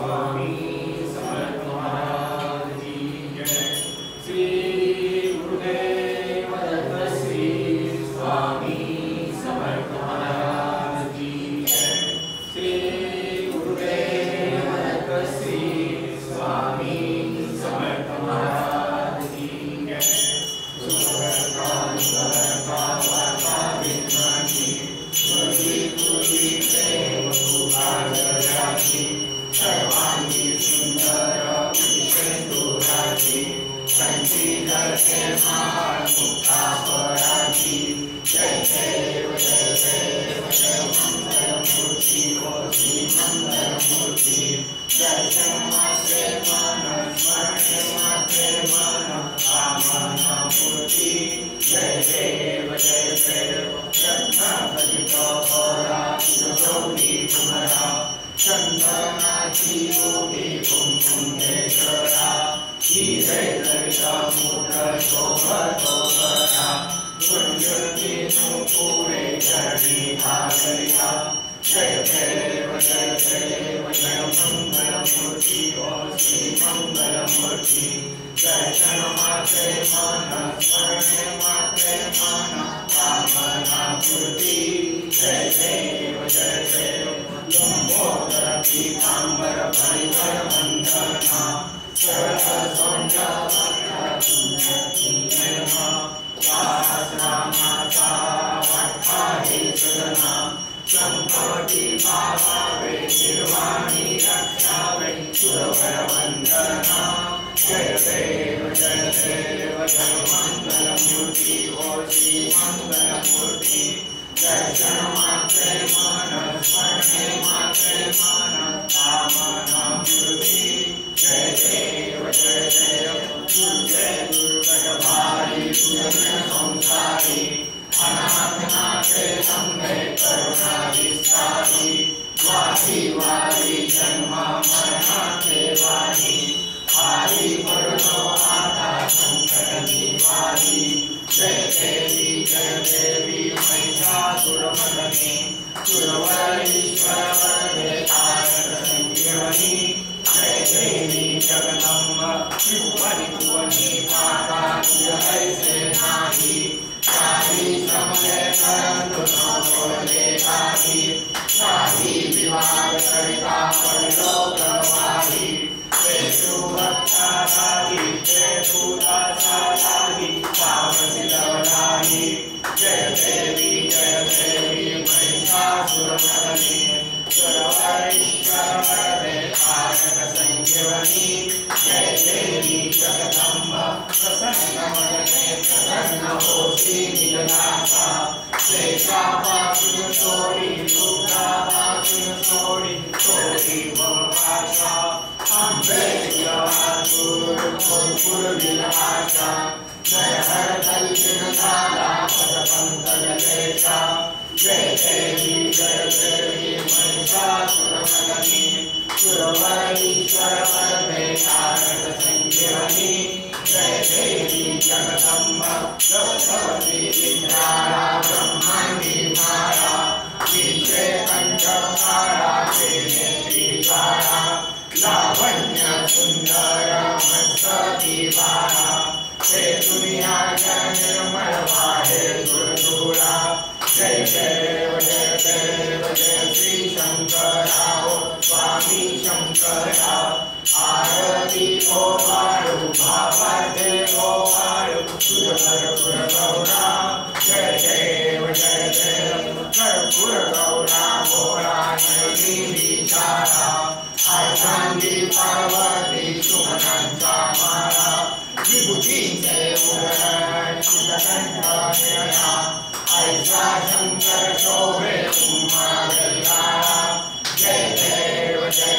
स्वामी समर्थ महाराज की जय। श्री गुरुदेव दत्त श्री स्वामी समर्थ महाराज की जय। श्री गुरुदेव दत्त श्री स्वामी समर्थ महाराज की जय। सर्वांगी सुंदर संशीधर के मुक्ता पराची। जय देव जय देव जय मंगल मूर्ति हो श्री मंगल मूर्ति। दर्शन मात्रे मन स्मरण मात्रे मन कामना पूर्ति। जय देव जय देव रत्नापति गौरी कुमरा। चंदनाची योगी कुंकुमेश्वरा। हीरे ललिता मूर्त शोभतोपरा। गुंजती पूरे चरणी भागरिया। जय देव जय देव जय मंगल मूर्ति ओ श्री मंगल मूर्ति। दर्शन मात्रे मन स्मरण मात्रे मन कामना पूर्ति। जय देव जय देव लंबोदर पीतांबर परिकर वंदना। सरल सौंदर्य माता वट्ठाहि सुदना। संपत्ति बाबा वे निर्वाणी रक्षा वे सुरवर वंदना। जय देव जय देव जय मंगल मूर्ति ओ श्री मंगल मूर्ति। दर्शन मात्रे मन स्मरण मात्रे मन कामना पूर्ति। जय देव जय देव दुर्जय दुर्गत भारी सुरन संसारी। अनाथनाथे लंबे करुणा विस्तारी। वारी वारी जन्म मरणा के वारी। हरि वरुणो आता संकट निवारी। जय देवी महिषासुरमर्दिनी। सुरवरीश्वर वरदे तारक संजीवनी। जय देवी जगदम्ब त्रिभुवनि भुवनि माता तुझ ऐसे नाही। शाही समये करंतु न बोले काही। शाही विवाह सरिता परलोक वाही। वेशु भक्ताराही वेशु दासाराही तामसी लवलाही। जय देवी महिषासुरमर्दिनी। सुरवरीश्वर वरदे तारक संजीवनी। जय देवी जगदम्ब प्रसन्न वदने प्रसन्न होसी निजदासा। शेषापासुर छोड़ी दुर्गापासुर छोड़ी छोड़ी बहुभाषा। अम्बे कुलवासुर कुलपुर विलासा। जय हर कल्पिन धारा पद पंकज लेखा। जय देवी महिषासुरमर्दिनी। सुरवरीश्वर वरदे तारक संजीवनी। जय देवी जगदम्ब सरस्वती विद्यारा ब्रह्मांडी मारा। पीछे कंठकारा के नेत्री द्वारा। लावण्य सुंदर मस्तकी बारा। हे दुनिया का निर्मल वाहे गुरुदूरा। जय देव जय श्री शंकरा स्वामी शंकरा। आरती ओ वाळु बाबा देव वाळु सुरपुर गौरा। जय देव कर्पूर गौरा भोला नैनी विचारा। अर्धांगी पार्वती सुमनंता मारा। विभूतींचे उदर चिदकंठा। ऐसा शंकर शोभे तुम्हा गैरारा। जय देव जय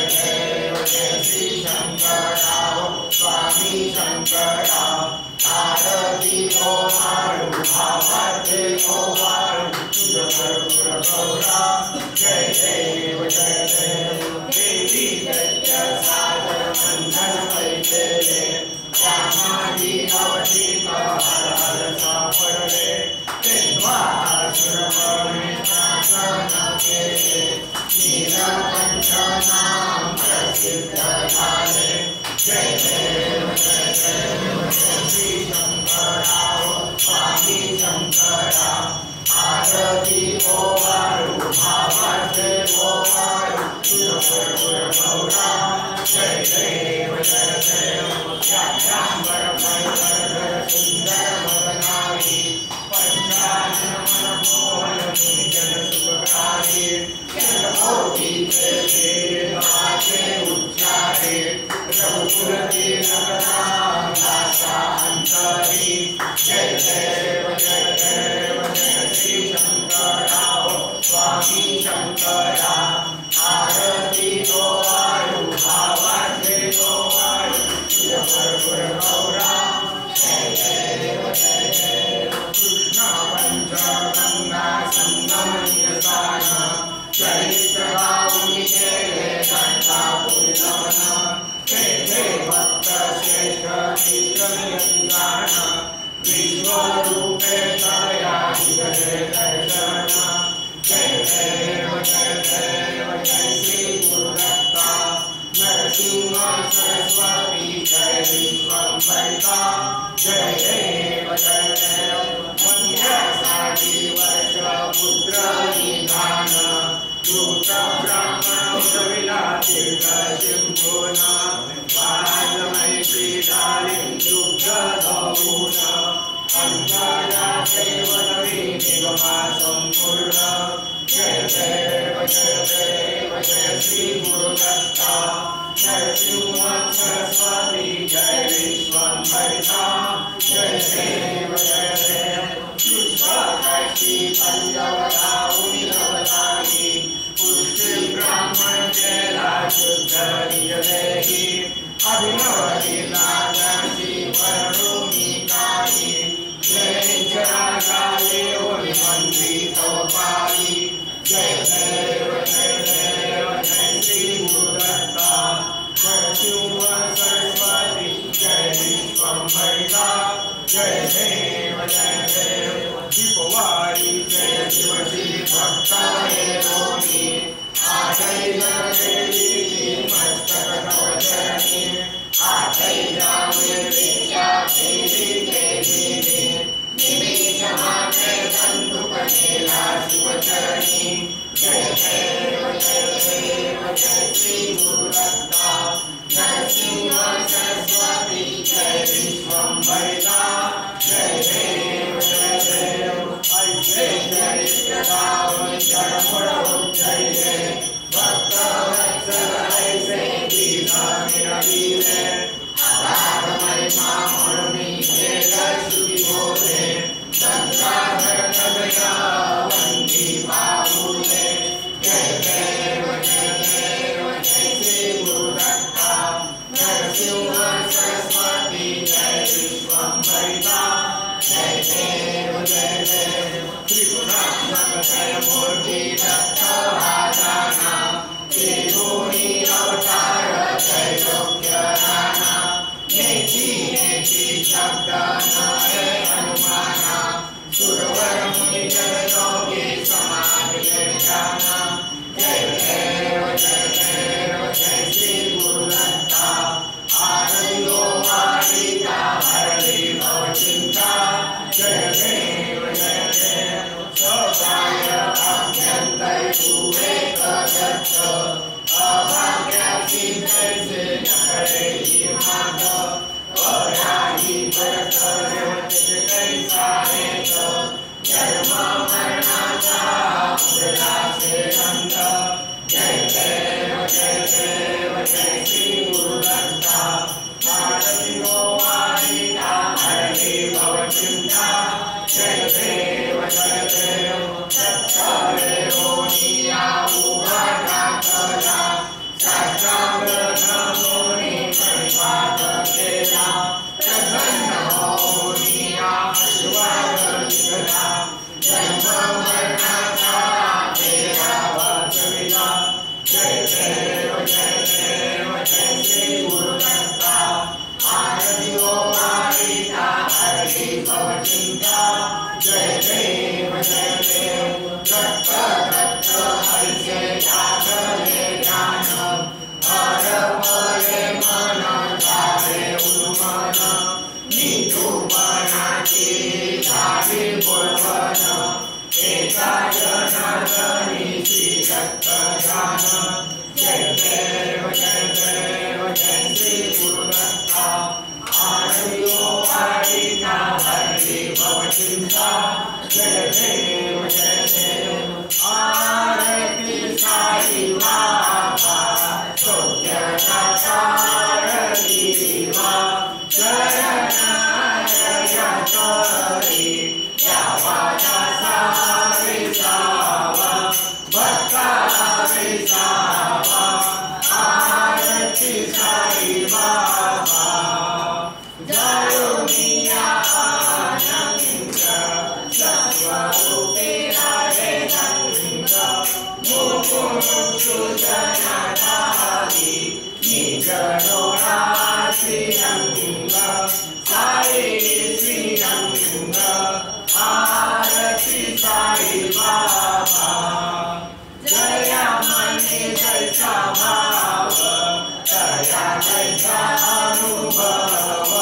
संभरिता जय देव वंद्यासाठी वर्ष पुत्र निधान दूत ब्राह्मण प्रविला तीर्थ शिंपून पादमय श्रीधारिं दुग्ध गौण अंतरा सेवनवी निगमा संपूर्ण जय देव जय श्री गुरुदत्ता जय सिंह सरस्वती जय विश्वंभरिता जय देव शुष्कैषी पंचवदाउनिरवतारी पुष्टि ब्राह्मण चेला शुद्ध निजदेहि अभिनव लीलादर्शी वरुणिकारी जय जरागाये वंदितोपारी जय देव जय श्री गुरुदत्ता जय सिंह सरस्वती जय विश्वंभरिता जय देव दीपवारी जय शिव श्री भक्ताय रोमी आठै देवी मस्तक नवचरणी आठै नामे विद्या देवी देवी निमिष मात्रे संतुक खेला शिवचरणी जय देव जय श्री गुरुदत्ता जय सिंह सरस्वती जय विश्वंभरिता जय देव ऐसे जय रावण जड़ जय भक्त वत्सल ऐसे दीना निरवीरे अगाधमय मामणि भेद श्रुति बोले गंगाधर कदया वंदी बाहुले जय देव जय श्री गुरुदत्ता जय सिंह सरस्वती जय विश्वंभरिता जय देव त्रिगुणात्मक जय मूर्ति दत्त राजाना त्रिगुणी अवतार जय योग्य राणा नेति शब्द नये हनुमाना सुरवर मुनि जन योगी समाधि ज्ञाना जय देव जय श्री गुरुदत्ता आरतियो वारिता हरति भव चिंता जय देव स्वकाय अभ्यंतर सुवेक दत्त अभाग्यासी जैसे नखरे माग पराही भरत कैसा हेत जन्म मरणाचा उदराचे अंत जय देव जय श्री गुरुदत्ता आरतियो वारिता हरति भव चिंता जय देव सत्कारे रोनिया उभाटा कला साष्टांग नमोनि प्रणिपात केला प्रसन्न होनिया आशीर्वाद निघाला जन्म मरणाचा तेरा वाचविला जय देव जय श्री गुरुदत्ता आरतियो वारिता हरति भव चिंता जय देव दत्त दत्त ऐसे आचले ज्ञान हरपले मन धारे उन्मन निरूपणाची झाली बोलवन एका जनार्दनी श्री दत्त ध्यान जय देव जय श्री गुरुदत्ता आरतियो वारिता हरति भव चिंता जय देव आरती साई बाबा सौख्यदाता दिवा चरण करी यावाचा सारी सावा भक्ता सावा आरती साई बाबा जरुनिया आनंद सत्वरूपी राधे नंद मुकुंद सुजनाधारी निज डोळा श्रीरंग साई श्रीरंग आरती साई बाबा जया मने जैसा भाव तया जैसा अनुभव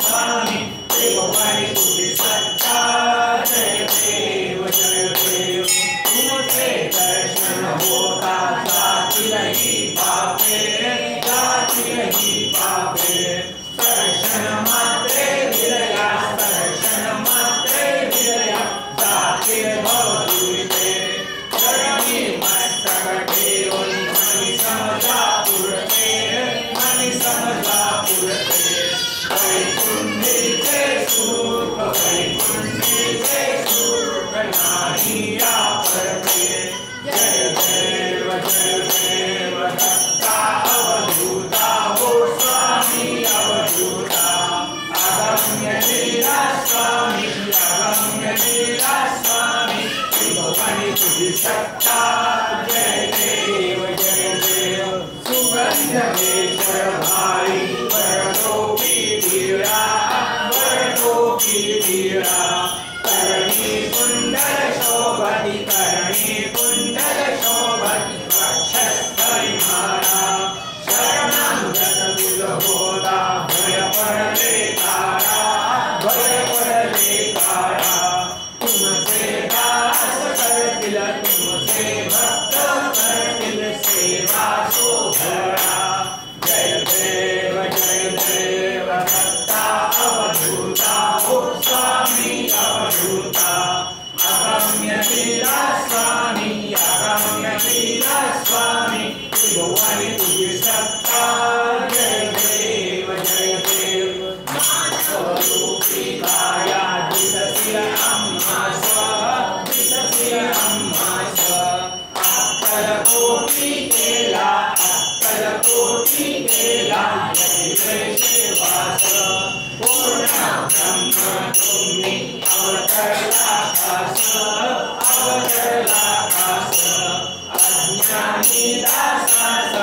Swami, विघ्नेश्वर भाई वरदो की पीड़ा वरदो की पीड़ा करणी कुंडल शोभति करणी कुंडल शोभति वक्षस्थली माला शरणागत कुलबोधा भय पड़ले तारा भय पड़ले तारा तुमसे दास कर दिल तुमसे भक्त कर दिल सेवा शोभरा जय देव दत्ता अवधूता हो स्वामी अवधूता अगम्य लीला स्वामी अगम्य लीला स्वामी त्रिभुवनि तुझी सत्ता जय देव स्वरूपी काया दिसती अम्मा दिसती अम्मा अक्कलकोटी केला अक्कलकोटी केला श्रीवास पूर्ण ब्रह्म तुम्ही अवतरलाकाश अवतरलाकाश अज्ञानी दासास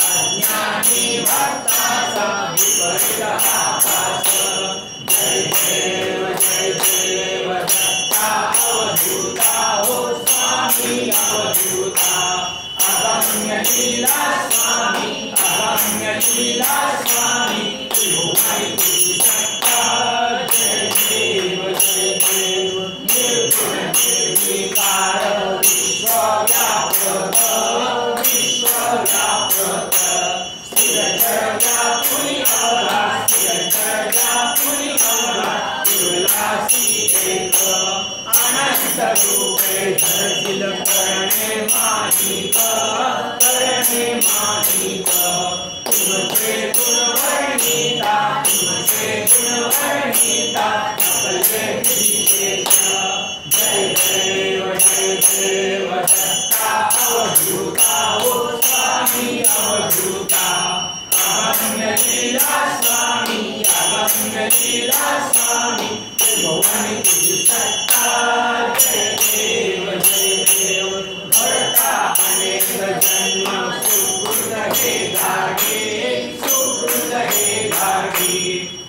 अज्ञानी भक्तास विपरीत आकाश जय देव दत्ता अवधूता हो स्वामी अवधूता अगम्य लीला स्वामी अगम्य लीला स्वामी त्रिभुवनि तुझी सत्ता जय देव निर्गुण निर्विकार विश्वव्यापक विश्वव्यापक स्थिर जड़ व्यापुनि अवला स्थिर जड़ व्यापुनि अवला उल्लासी एक अनंत रूपे धरतील करणे मानिक तुमसे गुण वर्णिता सकले विशेष जय देव दत्ता अवधूता हो स्वामी अवधूता अगम्य लीला स्वामी त्रिभुवनि तुझी सत्ता जय देव भरता अनेक जन्म सुकृत हे गाडी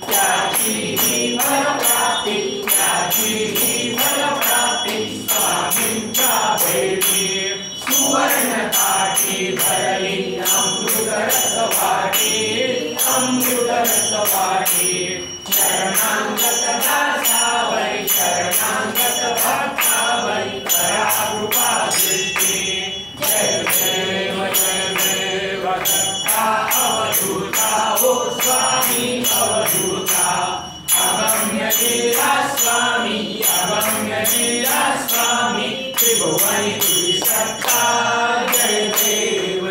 त्याची ही फल प्राप्ती स्वामींच्या भेटी सुवर्ण ताटी भरली अमृत रस वाटी शरणागत दासावै शरणागत भक्तावै करा कृपा दृष्टि जय देव दत्ता अवधूता हो स्वामी अवधूता अगम्य लीला स्वामी त्रिभुवनि तुझी सत्ता जय देव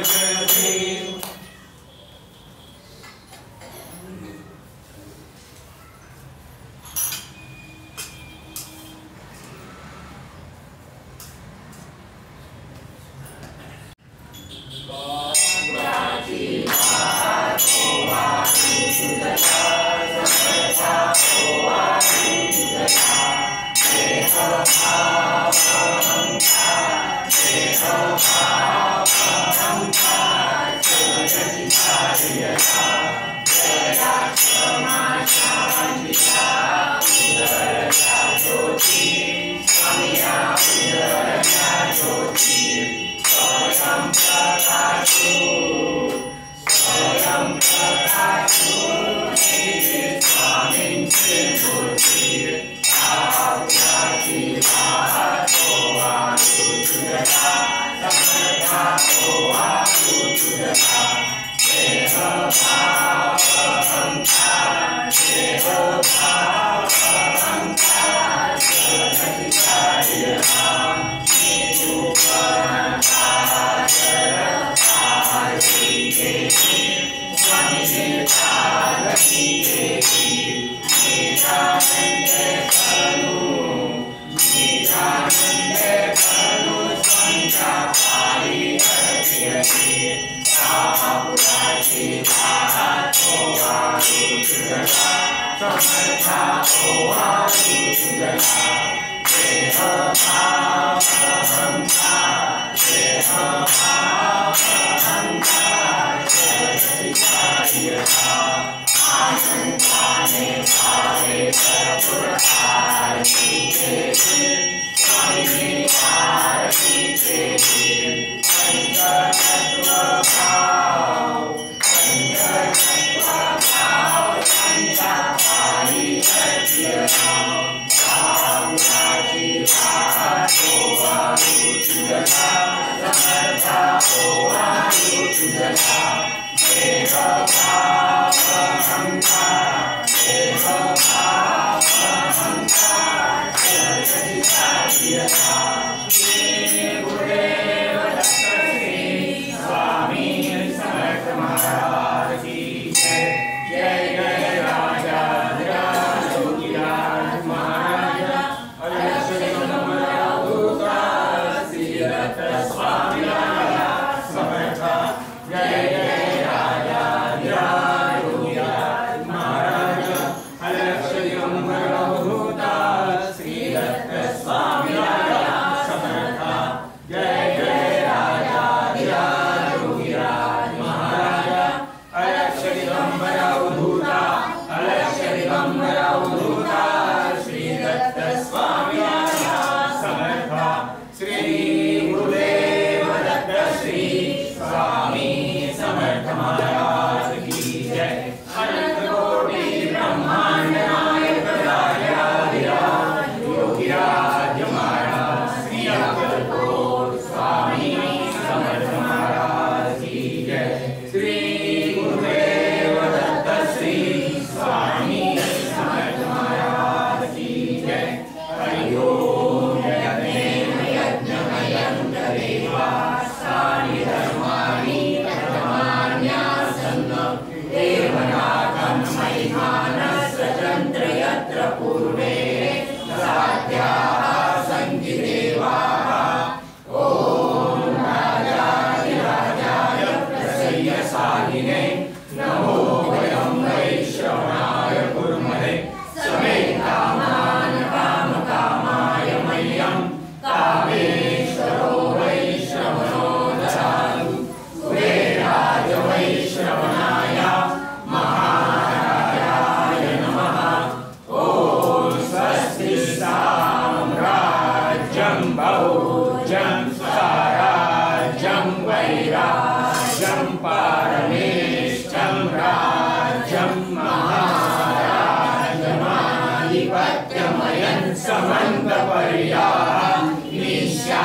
परमेष्ठं राज्यं महाराजमाधिपत्यमयं समन्तपर्याः निश्या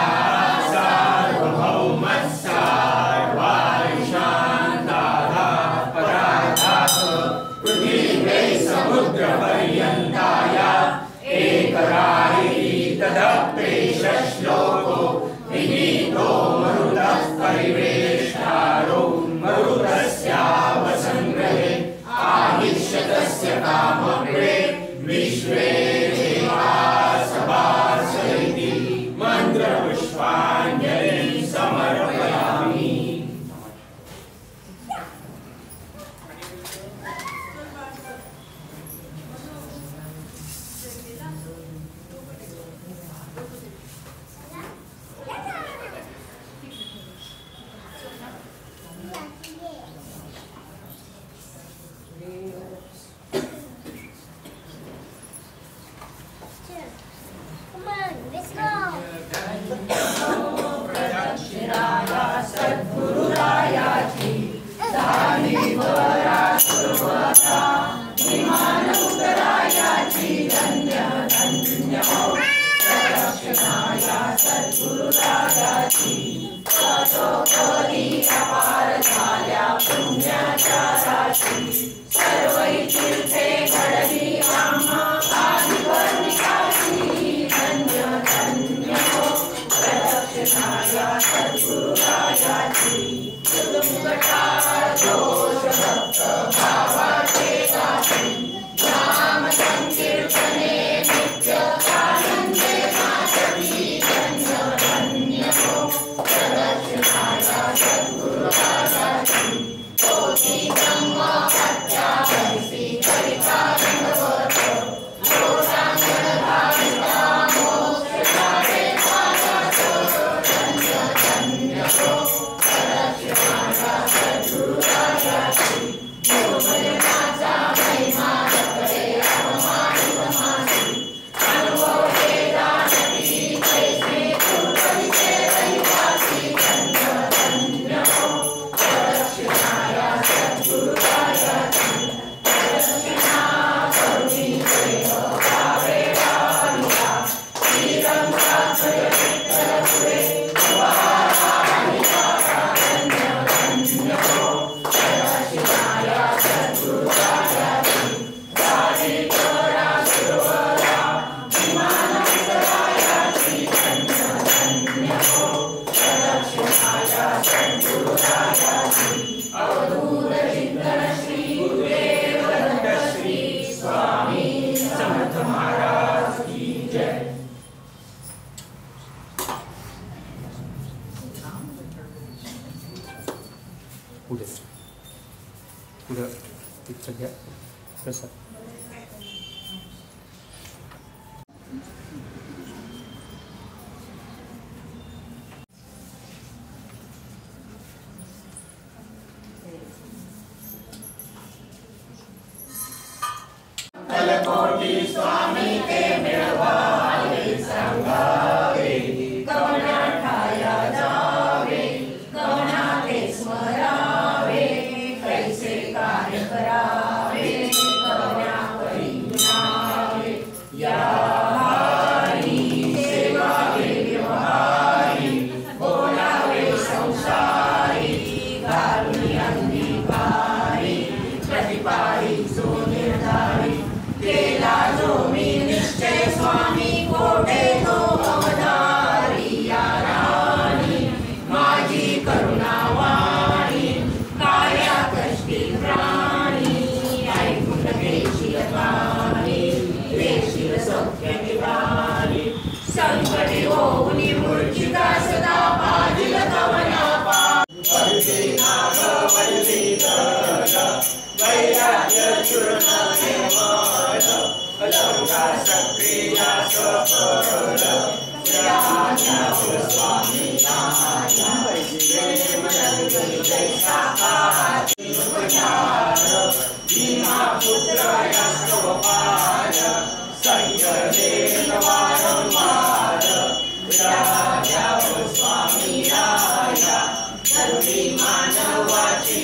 सार्वभौमः सर्वाशान्ताः पराधाः पृथिवी समुद्रपर्यन्ताय एकराहि तदप्रेषश्लोको विनीतो मरुतः परिवेष्टारो मरुतस्यावसंग्रहे आहिष्यतस्य कामप्रे विश्वे देवासभासयति मन्त्रपुष्पाञ्जलिं समर्पयामि। Come on, let's go. Udah saja selesai. कलकोटि स्वामी के मिळवावे सांगावे कवनाठाया जावे कवनाते स्मरावे कैसे कार्य करावे कवना करी गुणावे या हारी सेवा के व्यवहारी बोलावे संसारी कारुणी अंगीकारी प्रतिपाळी जो निर्धारी केला जो मी निश्चय स्वामी कोठे तो अवधारी या राणी माझी करुणावाणी कार्या कष्टी प्राणी ऐकून घेशील गाणी देशील सौख्य निवारी संकटी होऊन मूर्छिता सदा बाजील कवना वैराग्य चूर्ण निर्मल अलंकार सक्रिया सफल स्वामी भीमा पुत्र यास्तवपाल संयमेन वारंवार स्वामी राया धर्मी मानवाची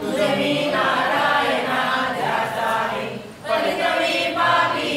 तुझे मी नारायणा ध्यास आहे, पतित मी पापी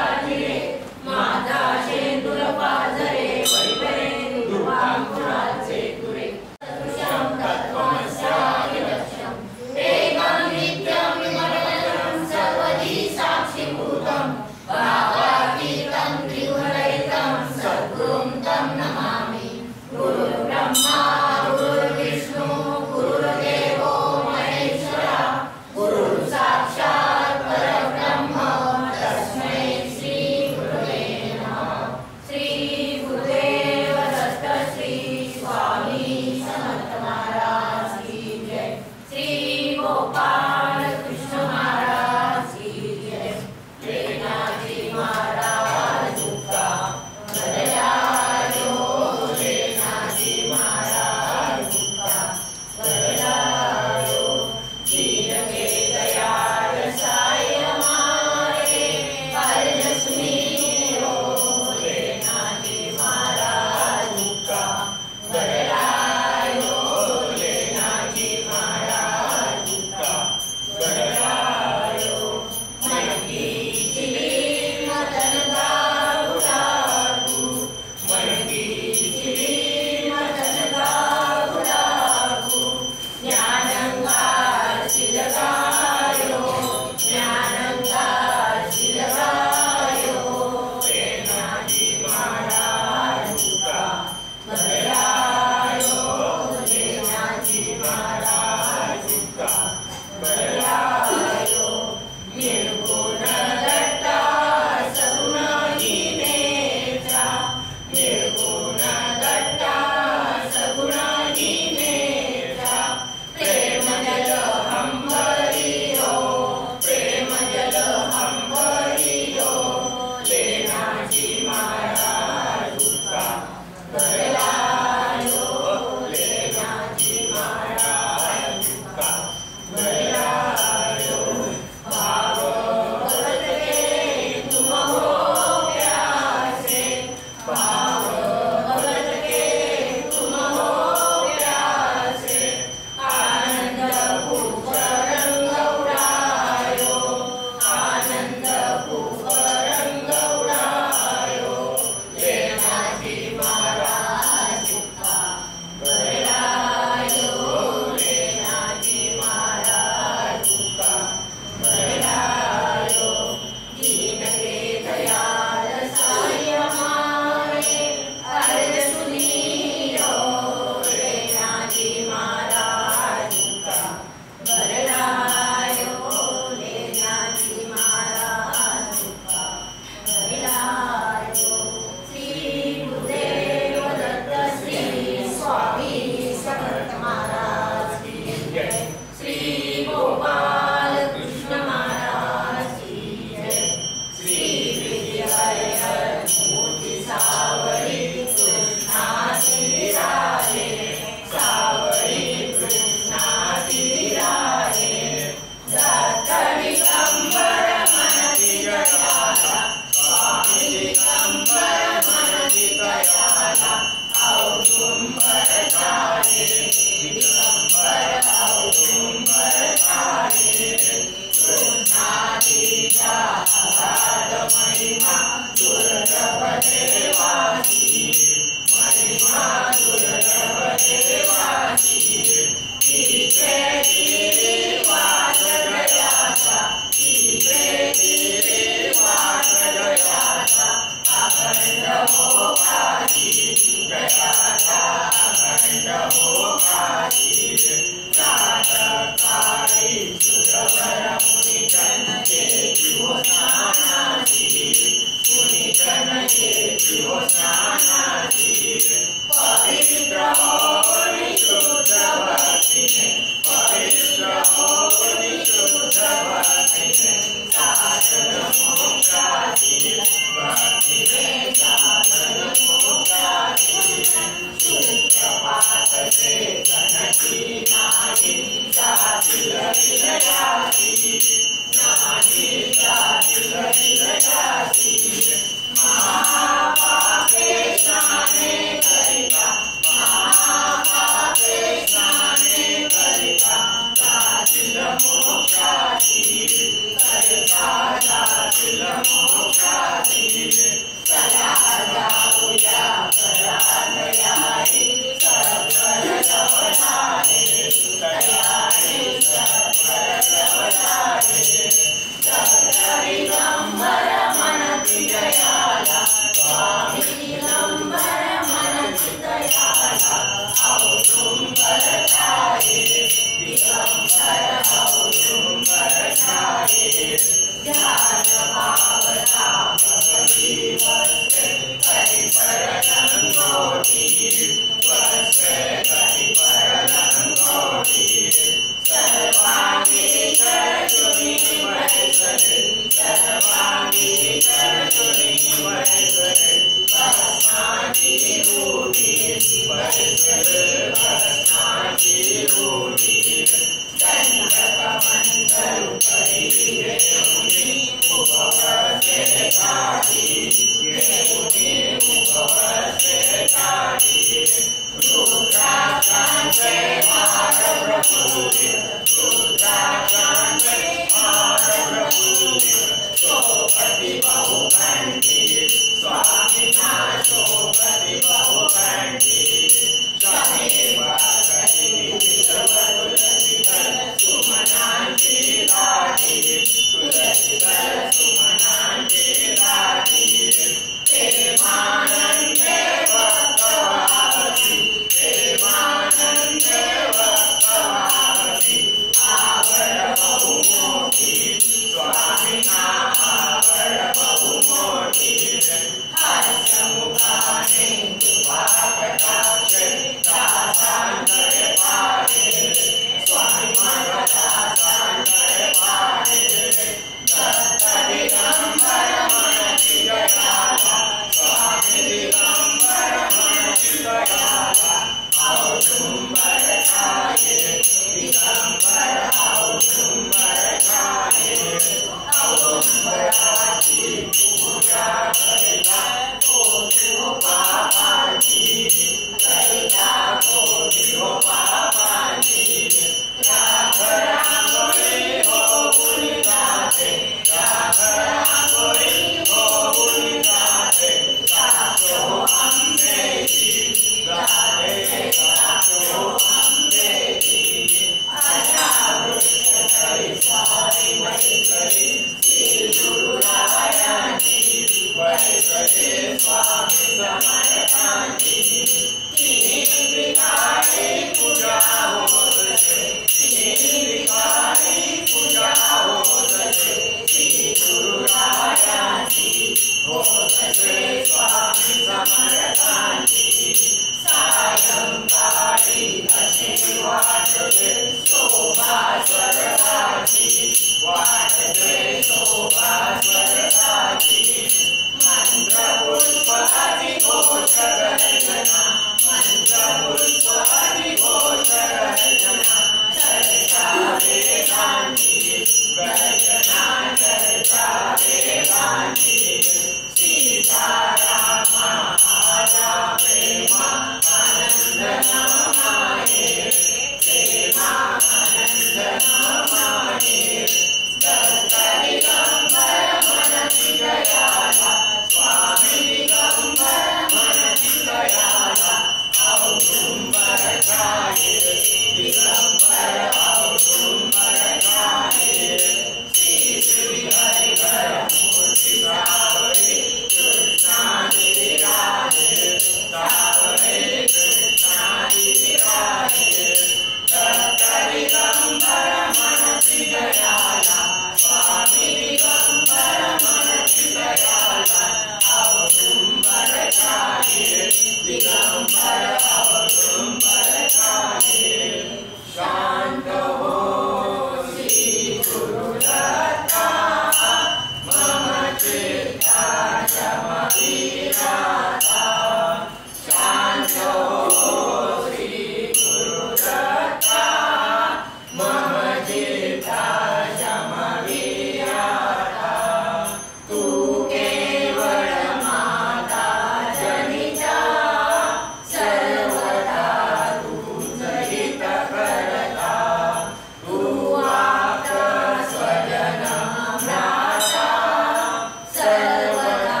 सर्वदा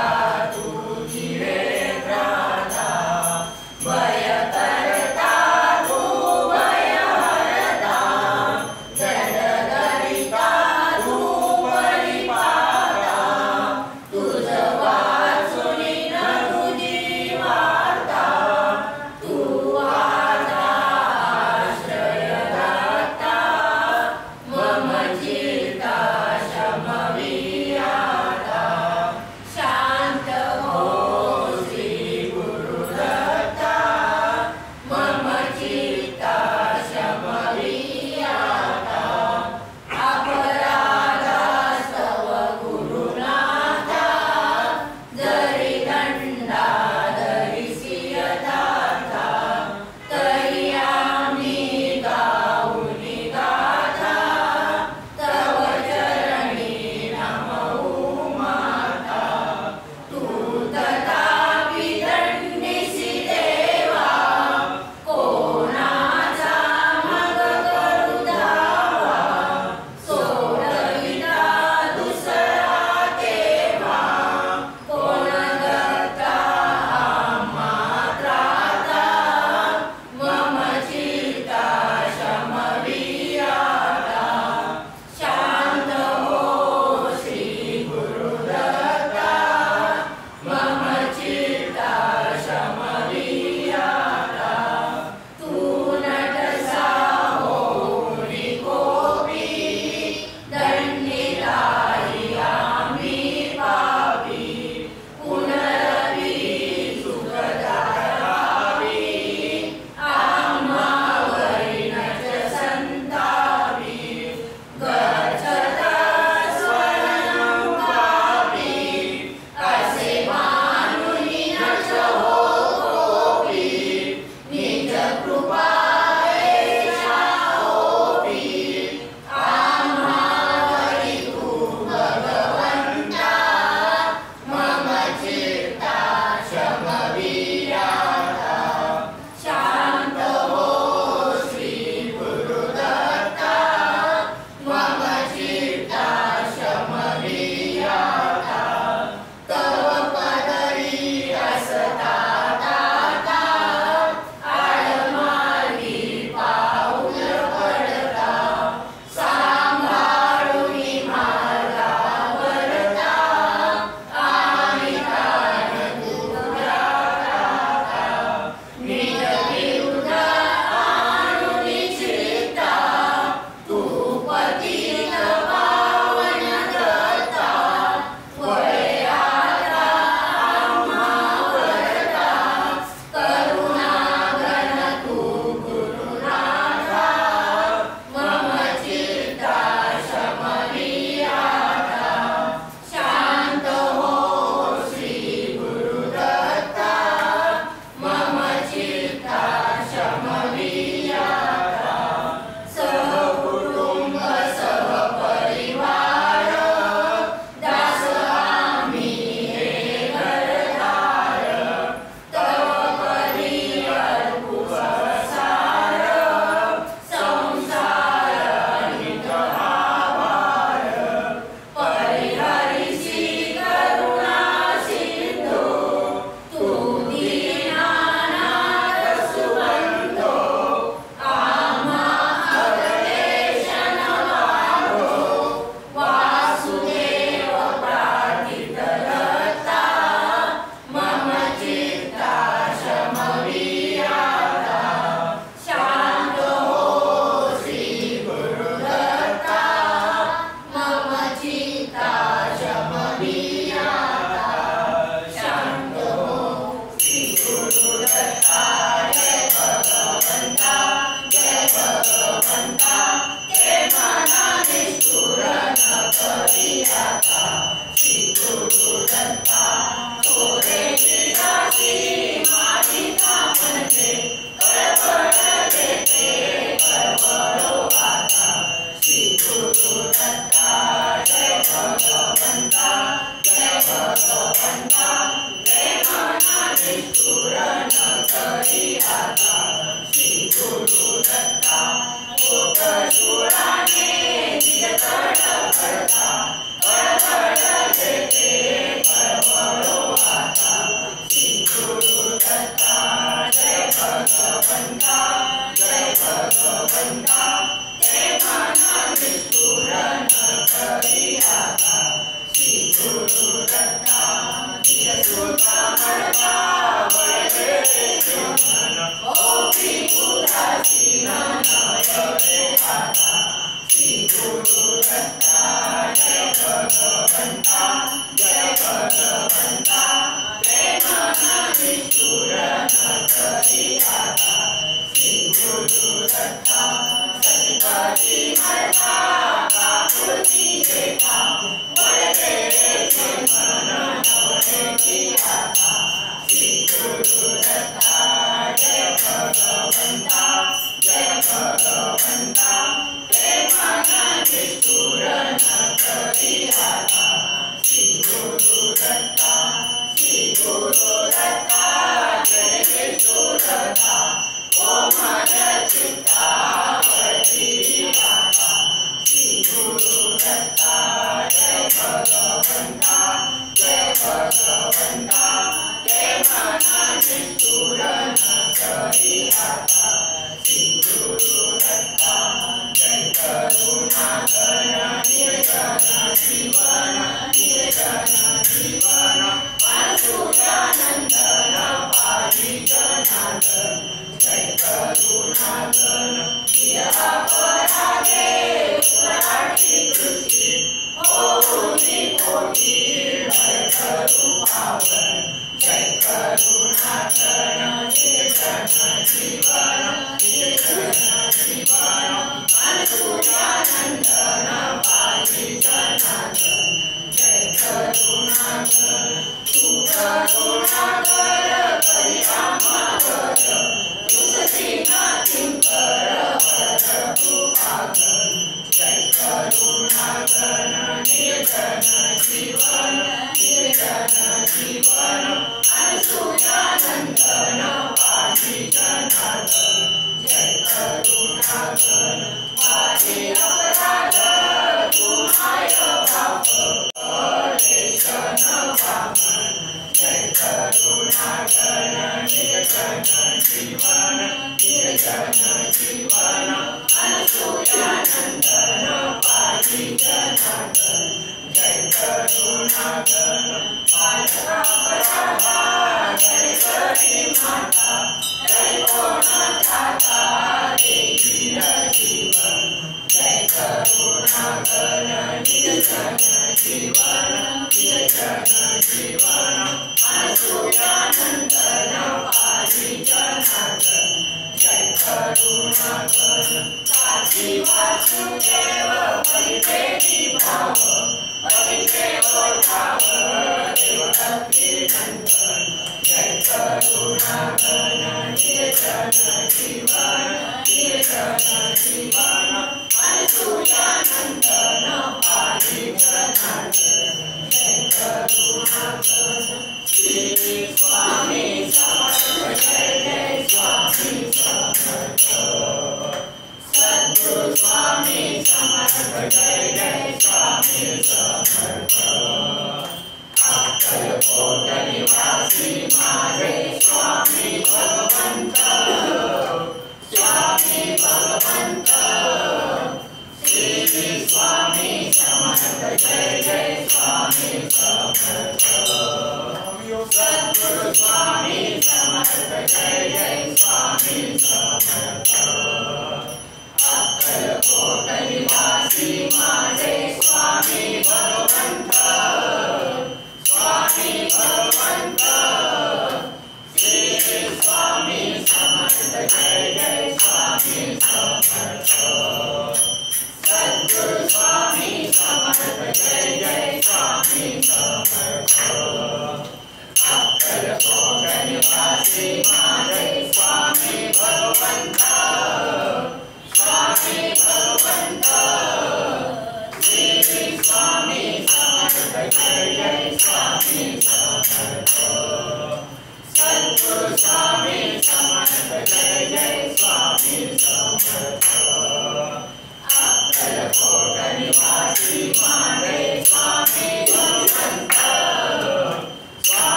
तू निवे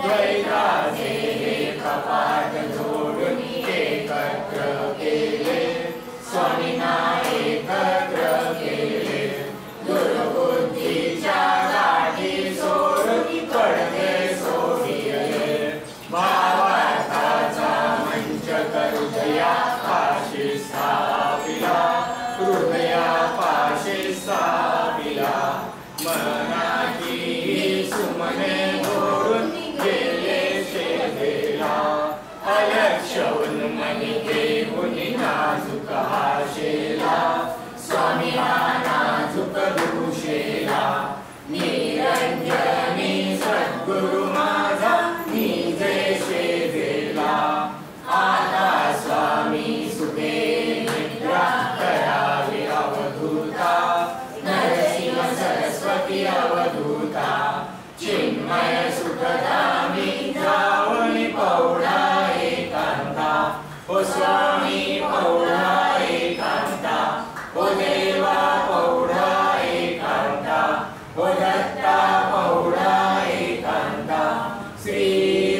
द्वैता से कपाट जोडून एक मानिके मुनिना सुखहाशेला स्वामी नाजुक दुशेला निरंजनी सद्गुरु माझा निजे शेवेला आता स्वामी सुखे निद्रा करावी अवधूता नरसिंह सरस्वती अवधूता चिन्मय सुखधामी जावणी पौढा एकांता ओ स्वामी पौढा एकांता ओ देवा पौढा एकांता ओ दत्ता पौढा एकांता श्री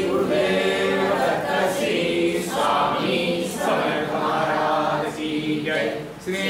गुरुदेव दत्त श्री स्वामी समर्थ महाराज की जय श्री